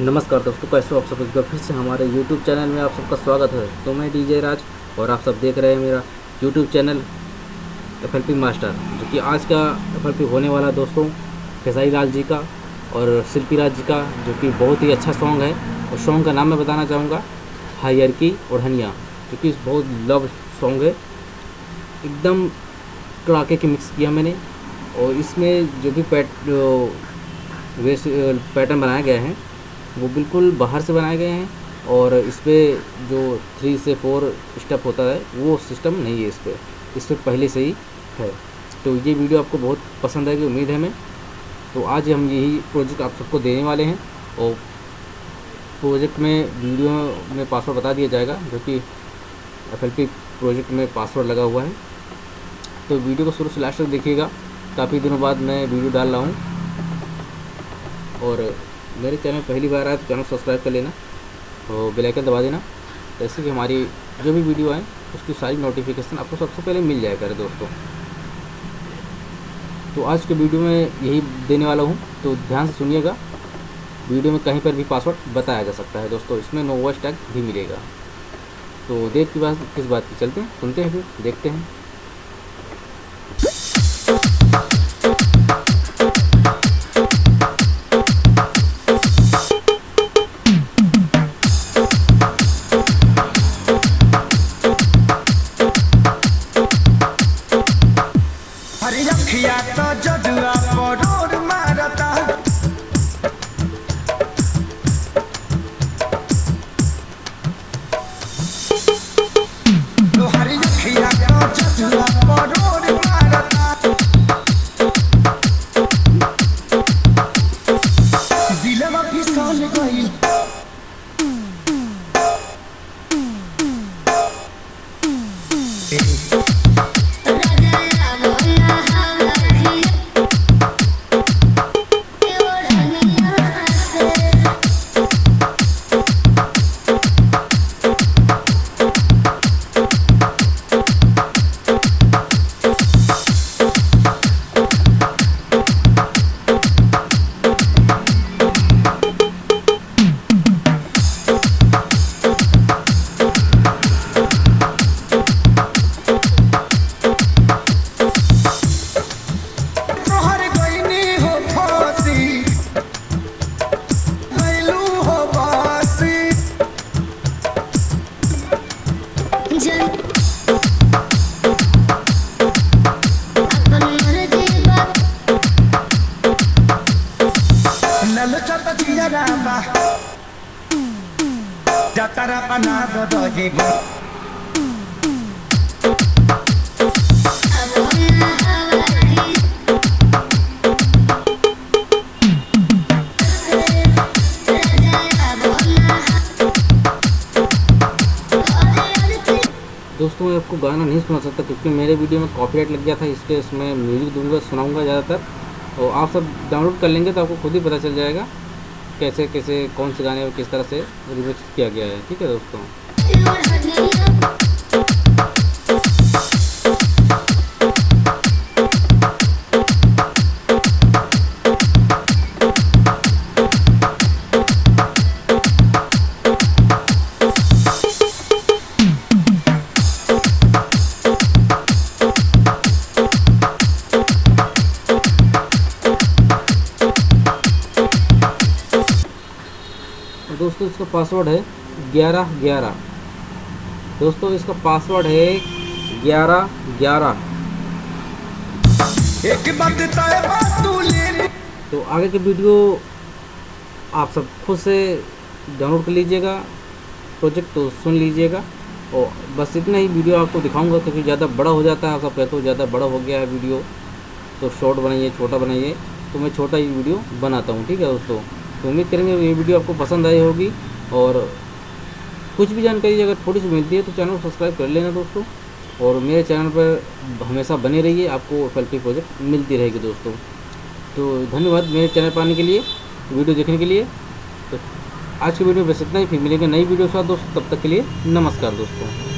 नमस्कार दोस्तों, कैसे हो आप सब। एक बार फिर से हमारे YouTube चैनल में आप सबका स्वागत है। तो मैं DJ राज और आप सब देख रहे हैं मेरा YouTube चैनल FLP मास्टर, जो कि आज का FLP होने वाला दोस्तों खेसारी लाल जी का और शिल्पी राज जी का, जो कि बहुत ही अच्छा सॉन्ग है। और सॉन्ग का नाम मैं बताना चाहूँगा हायर की ओढ़निया, जो कि बहुत लव सॉन्ग है। एकदम कड़ाके की मिक्स किया मैंने, और इसमें जो भी पैटर्न बनाया गया है वो बिल्कुल बाहर से बनाए गए हैं। और इस पर जो 3 से 4 स्टेप होता है वो सिस्टम नहीं है इस पर पहले से ही है। तो ये वीडियो आपको बहुत पसंद आएगी, उम्मीद है मैं। तो आज हम यही प्रोजेक्ट आप सबको देने वाले हैं, और प्रोजेक्ट में वीडियो में पासवर्ड बता दिया जाएगा, जो कि FLP प्रोजेक्ट में पासवर्ड लगा हुआ है। तो वीडियो को शुरू से लास्ट तक देखिएगा। काफ़ी दिनों बाद मैं वीडियो डाल रहा हूँ, और मेरे चैनल पहली बार आए तो चैनल सब्सक्राइब कर लेना और बेल आइकन दबा देना, जैसे कि हमारी जो भी वीडियो आए उसकी सारी नोटिफिकेशन आपको सबसे पहले मिल जाया करे दोस्तों। तो आज के वीडियो में यही देने वाला हूँ, तो ध्यान से सुनिएगा। वीडियो में कहीं पर भी पासवर्ड बताया जा सकता है दोस्तों, इसमें नो वॉइस टैग भी मिलेगा। तो देर की बात किस बात की, चलते हैं, सुनते हैं, फिर देखते हैं। Jatara panado dojigo. दोस्तों मैं आपको गाना नहीं सुना सकता क्योंकि मेरे वीडियो में कॉपीराइट लग गया था, इसलिए इसमें म्यूज़िक दूंगा, सुनाऊंगा ज़्यादातर। और आप सब डाउनलोड कर लेंगे तो आपको खुद ही पता चल जाएगा कैसे कैसे कौन से गाने और किस तरह से रिमिक्स किया गया है। ठीक है दोस्तों। दोस्तों इसका पासवर्ड है 1111। दोस्तों इसका पासवर्ड है 1111। तो आगे की वीडियो आप सब खुद से डाउनलोड कर लीजिएगा, प्रोजेक्ट तो सुन लीजिएगा। और बस इतना ही वीडियो आपको दिखाऊंगा, क्योंकि ज़्यादा बड़ा हो जाता है। आप सब कहते हो ज़्यादा बड़ा हो गया है वीडियो, तो शॉर्ट बनाइए, छोटा बनाइए। तो मैं छोटा ही वीडियो बनाता हूँ। ठीक है दोस्तों। तो उम्मीद करेंगे ये वीडियो आपको पसंद आई होगी, और कुछ भी जानकारी अगर थोड़ी सी मिलती है तो चैनल को सब्सक्राइब कर लेना दोस्तों। और मेरे चैनल पर हमेशा बने रहिए, आपको FLP प्रोजेक्ट मिलती रहेगी दोस्तों। तो धन्यवाद मेरे चैनल पर आने के लिए, वीडियो देखने के लिए। तो आज की वीडियो बस इतना ही, फिर मिलेंगे नई वीडियो के साथ दोस्तों। तब तक के लिए नमस्कार दोस्तों।